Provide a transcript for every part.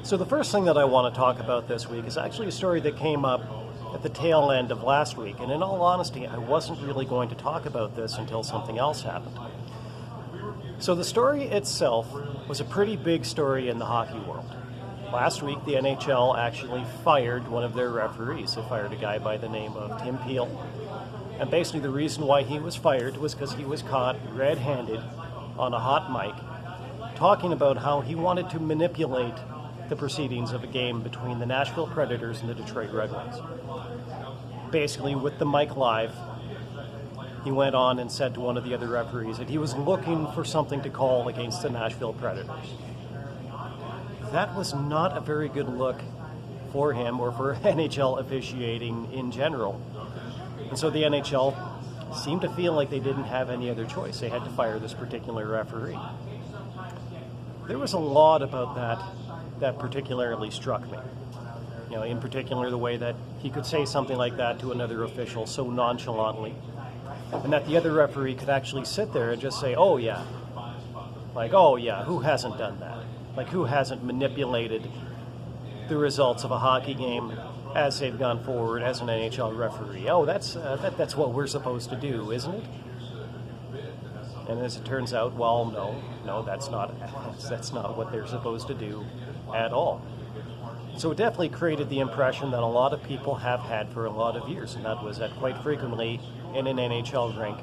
So the first thing that I want to talk about this week is actually a story that came up at the tail end of last week. And in all honesty, I wasn't really going to talk about this until something else happened. So the story itself was a pretty big story in the hockey world. Last week, the NHL actually fired one of their referees. They fired a guy by the name of Tim Peel. And basically the reason why he was fired was because he was caught red-handed on a hot mic talking about how he wanted to manipulate the proceedings of a game between the Nashville Predators and the Detroit Red Wings. Basically, with the mic live, he went on and said to one of the other referees that he was looking for something to call against the Nashville Predators. That was not a very good look for him or for NHL officiating in general. And so the NHL seemed to feel like they didn't have any other choice. They had to fire this particular referee. There was a lot about that particularly struck me. You know, in particular, the way that he could say something like that to another official so nonchalantly, and that the other referee could actually sit there and just say, "Oh yeah," like, "Oh yeah, who hasn't done that? Like, who hasn't manipulated the results of a hockey game as they've gone forward as an NHL referee? Oh, that's what we're supposed to do, isn't it?" And as it turns out, well, no, that's not what they're supposed to do at all. So it definitely created the impression that a lot of people have had for a lot of years, and that was that quite frequently in an NHL rink,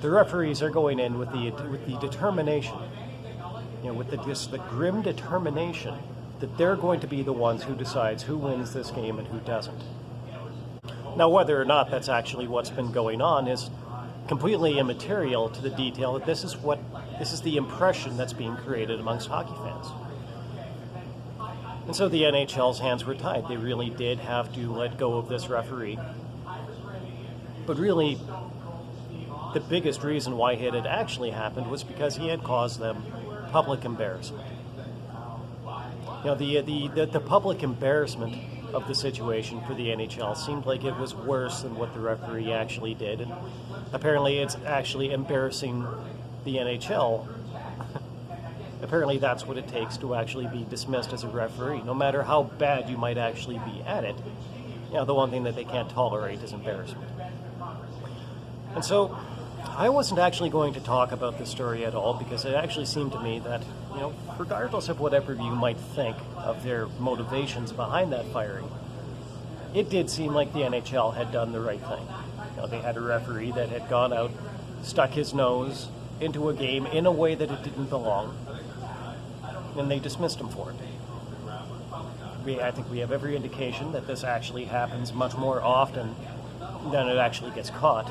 the referees are going in with the determination, with the grim determination that they're going to be the ones who decides who wins this game and who doesn't. Now, whether or not that's actually what's been going on is completely immaterial to the detail that this is the impression that's being created amongst hockey fans. And so the NHL's hands were tied. They really did have to let go of this referee. But really, the biggest reason why it had actually happened was because he had caused them public embarrassment. The public embarrassment of the situation for the NHL seemed like it was worse than what the referee actually did. And apparently it's actually embarrassing the NHL. Apparently that's what it takes to actually be dismissed as a referee. No matter how bad you might actually be at it, the one thing that they can't tolerate is embarrassment. And so I wasn't actually going to talk about this story at all because it actually seemed to me that, regardless of whatever you might think of their motivations behind that firing, it did seem like the NHL had done the right thing. They had a referee that had gone out, stuck his nose into a game in a way that it didn't belong, and they dismissed him for it. I think we have every indication that this actually happens much more often than it actually gets caught.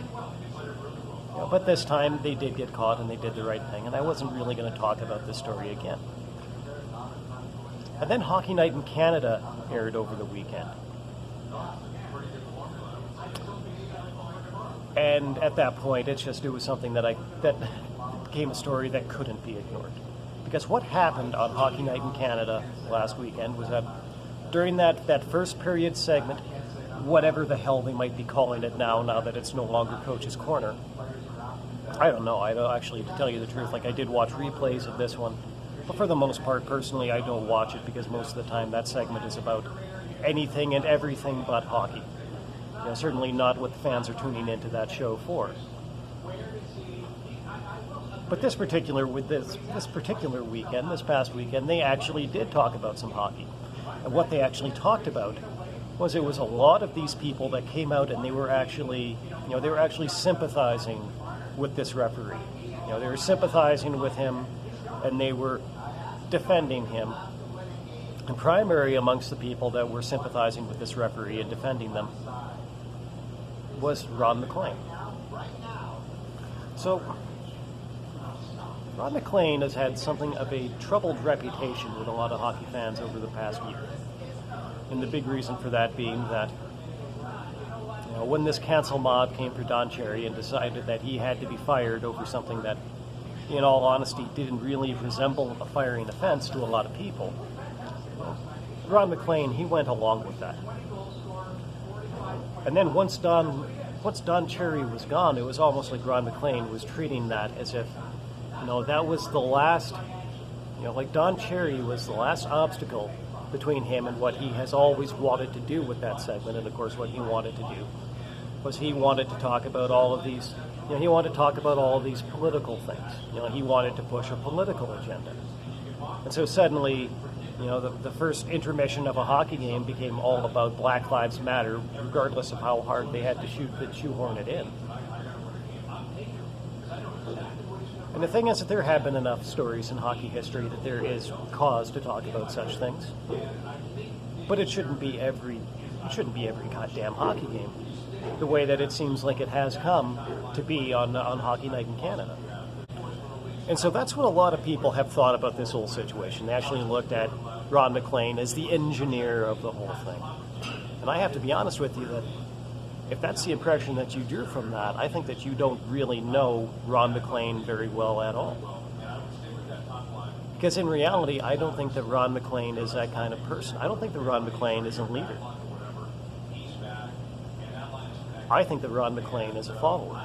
But this time they did get caught and they did the right thing, and I wasn't really going to talk about this story again. And then Hockey Night in Canada aired over the weekend. And at that point, it was something that became a story that couldn't be ignored. Because what happened on Hockey Night in Canada last weekend was that during that first period segment, whatever the hell they might be calling it now that it's no longer Coach's Corner, I don't know. To tell you the truth, I did watch replays of this one, but for the most part, personally, I don't watch it because most of the time that segment is about anything and everything but hockey. Certainly not what the fans are tuning into that show for. But this past weekend, they actually did talk about some hockey. And what they actually talked about was it was a lot of these people that came out and they were actually sympathizing with this referee. They were sympathizing with him and they were defending him. And primary amongst the people that were sympathizing with this referee and defending them was Ron MacLean. So, Ron MacLean has had something of a troubled reputation with a lot of hockey fans over the past year. And the big reason for that being that when this cancel mob came for Don Cherry and decided that he had to be fired over something that, in all honesty, didn't really resemble a firing offense to a lot of people, Ron MacLean, he went along with that. And then once Don Cherry was gone, it was almost like Ron MacLean was treating that as if, that was the last, like Don Cherry was the last obstacle between him and what he has always wanted to do with that segment. And of course, what he wanted to do was he wanted to talk about all of these, he wanted to talk about all of these political things. He wanted to push a political agenda. And so suddenly, the first intermission of a hockey game became all about Black Lives Matter, regardless of how hard they had to shoehorn it in. And the thing is that there have been enough stories in hockey history that there is cause to talk about such things. But it shouldn't be every goddamn hockey game, the way that it seems like it has come to be on Hockey Night in Canada. And so that's what a lot of people have thought about this whole situation. They actually looked at Ron MacLean as the engineer of the whole thing. And I have to be honest with you that if that's the impression that you drew from that, I think that you don't really know Ron MacLean very well at all. Because in reality, I don't think that Ron MacLean is that kind of person. I don't think that Ron MacLean is a leader. I think that Ron MacLean is a follower.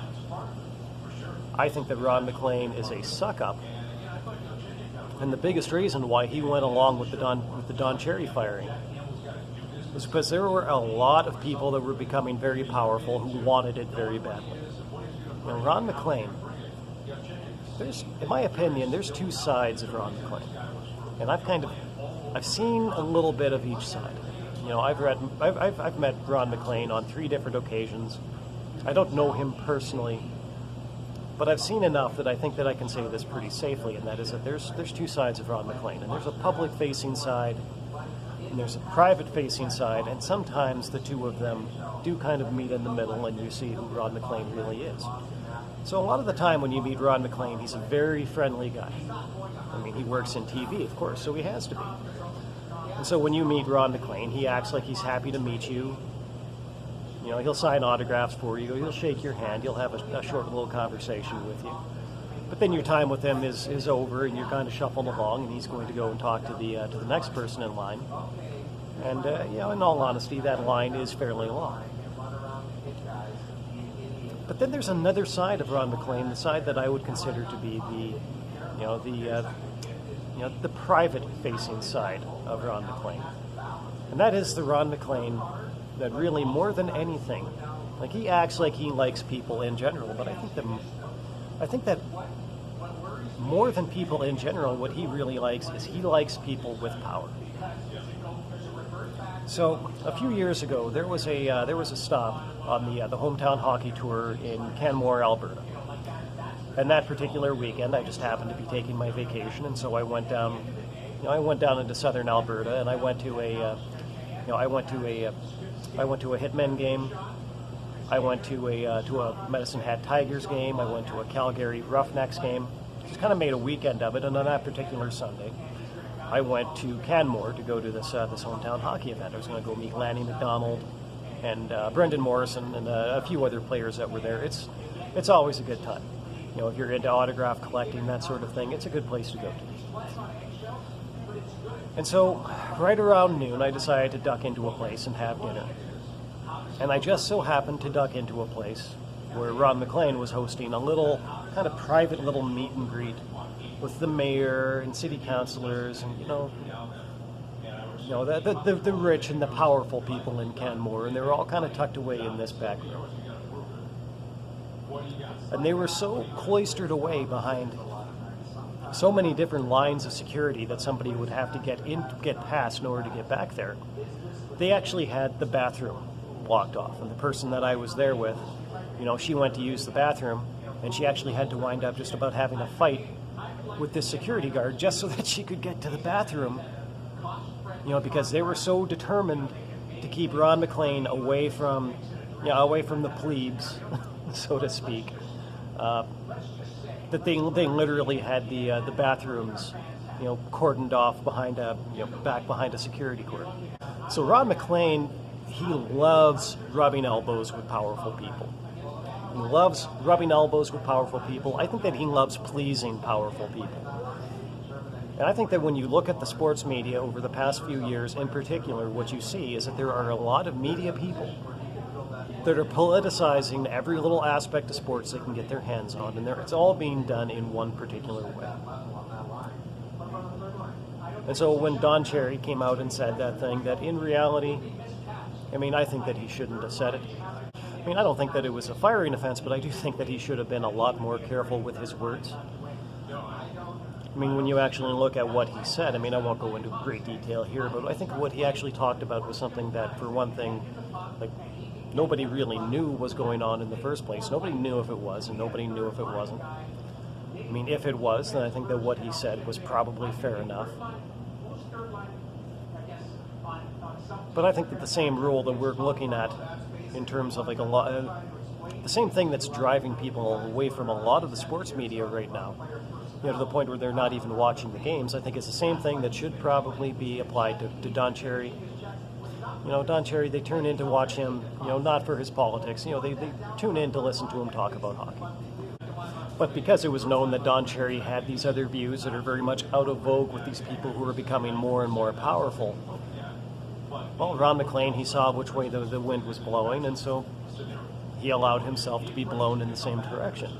I think that Ron MacLean is a suck-up. And the biggest reason why he went along with the Don Cherry firing was because there were a lot of people that were becoming very powerful who wanted it very badly. And Ron MacLean, in my opinion, there's two sides of Ron MacLean. And I've seen a little bit of each side. I've met Ron MacLean on 3 different occasions. I don't know him personally, but I've seen enough that I think that I can say this pretty safely, and that is that there's two sides of Ron MacLean. And there's a public-facing side, and there's a private-facing side, and sometimes the two of them do kind of meet in the middle, and you see who Ron MacLean really is. So a lot of the time when you meet Ron MacLean, he's a very friendly guy. I mean, he works in TV, of course, so he has to be. And so when you meet Ron MacLean, he acts like he's happy to meet you. He'll sign autographs for you, he'll shake your hand, you'll have a short little conversation with you. But then your time with him is over, and you're kind of shuffled along, and he's going to go and talk to the next person in line. And in all honesty, that line is fairly long. But then there's another side of Ron MacLean, the side that I would consider to be the private-facing side of Ron MacLean, and that is the Ron MacLean that really, more than anything, like, he acts like he likes people in general, but I think that more than people in general, what he really likes is he likes people with power. So a few years ago, there was a stop on the hometown hockey tour in Canmore, Alberta. And that particular weekend, I just happened to be taking my vacation, and so I went down. I went down into southern Alberta, and I went to a Hitmen game. I went to a Medicine Hat Tigers game. I went to a Calgary Roughnecks game. Just kind of made a weekend of it. And on that particular Sunday, I went to Canmore to go to this hometown hockey event. I was going to go meet Lanny McDonald and Brendan Morrison and a few other players that were there. It's always a good time. If you're into autograph collecting, that sort of thing, it's a good place to go to. And so, right around noon, I decided to duck into a place and have dinner. And I just so happened to duck into a place where Ron MacLean was hosting a little, kind of private little meet and greet with the mayor and city councilors and, the rich and the powerful people in Canmore, and they were all kind of tucked away in this back room. And they were so cloistered away behind so many different lines of security that somebody would have to get past in order to get back there. They actually had the bathroom blocked off, and the person that I was there with, she went to use the bathroom, and she actually had to wind up just about having a fight with this security guard just so that she could get to the bathroom, because they were so determined to keep Ron MacLean away from the plebes, so to speak, that they literally had the bathrooms, cordoned off behind back behind a security court. So Ron MacLean, he loves rubbing elbows with powerful people. He loves rubbing elbows with powerful people. I think that he loves pleasing powerful people. And I think that when you look at the sports media over the past few years in particular, what you see is that there are a lot of media people that are politicizing every little aspect of sports they can get their hands on, and it's all being done in one particular way. And so when Don Cherry came out and said that thing, that in reality, I mean, I think that he shouldn't have said it. I mean, I don't think that it was a firing offense, but I do think that he should have been a lot more careful with his words. I mean, when you actually look at what he said, I mean, I won't go into great detail here, but I think what he actually talked about was something that, for one thing, like, nobody really knew was going on in the first place. Nobody knew if it was, and nobody knew if it wasn't. I mean, if it was, then I think that what he said was probably fair enough. But I think that the same rule that we're looking at in terms of like a lot, the same thing that's driving people away from a lot of the sports media right now, to the point where they're not even watching the games, I think it's the same thing that should probably be applied to Don Cherry. Don Cherry, they tune in to watch him, not for his politics. They tune in to listen to him talk about hockey. But because it was known that Don Cherry had these other views that are very much out of vogue with these people who are becoming more and more powerful, well, Ron MacLean, he saw which way the wind was blowing, and so he allowed himself to be blown in the same direction.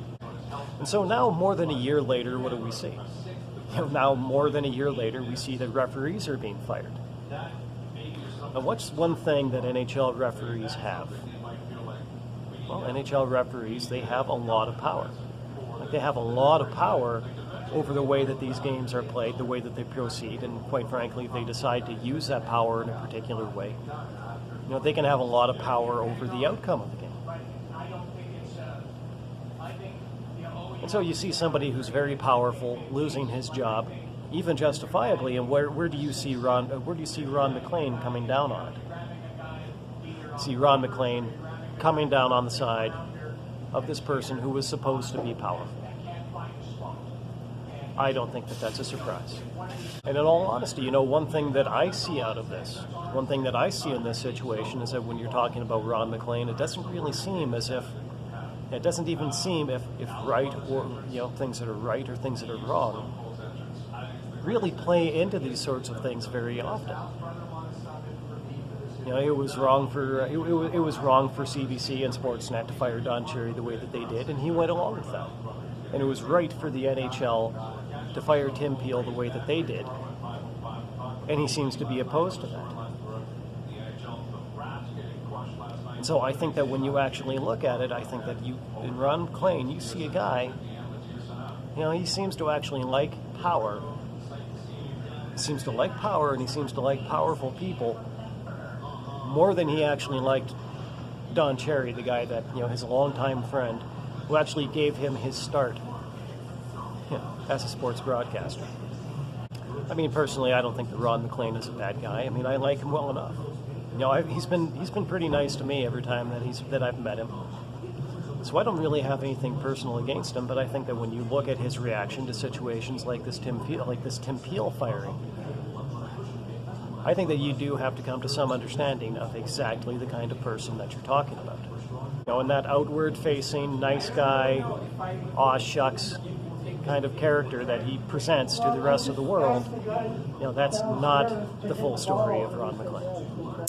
And so now, more than a year later, what do we see? Now, more than a year later, we see that referees are being fired. Now, what's one thing that NHL referees have? Well, NHL referees, they have a lot of power. They have a lot of power over the way that these games are played, the way that they proceed, and quite frankly, if they decide to use that power in a particular way, they can have a lot of power over the outcome of the game. And so you see somebody who's very powerful losing his job, even justifiably, and where do you see Ron MacLean coming down on it? You see Ron MacLean coming down on the side of this person who was supposed to be powerful. I don't think that that's a surprise. And in all honesty, one thing that I see out of this, one thing that I see in this situation is that when you're talking about Ron MacLean, it doesn't really seem as if, it doesn't even seem if right or, things that are right or things that are wrong really play into these sorts of things very often. It was wrong for CBC and Sportsnet to fire Don Cherry the way that they did, and he went along with that. And it was right for the NHL to fire Tim Peel the way that they did, and he seems to be opposed to that. And so I think that when you actually look at it, I think that in Ron MacLean, you see a guy, he seems to actually like power. He seems to like power, and he seems to like powerful people more than he actually liked Don Cherry, the guy that, his longtime friend, who actually gave him his start as a sports broadcaster. I mean, personally, I don't think that Ron MacLean is a bad guy. I mean, I like him well enough. He's been pretty nice to me every time that I've met him. So I don't really have anything personal against him, but I think that when you look at his reaction to situations like this Tim Peel firing, I think that you do have to come to some understanding of exactly the kind of person that you're talking about. And that outward-facing, nice guy, aw shucks kind of character that he presents to the rest of the world, that's not the full story of Ron MacLean.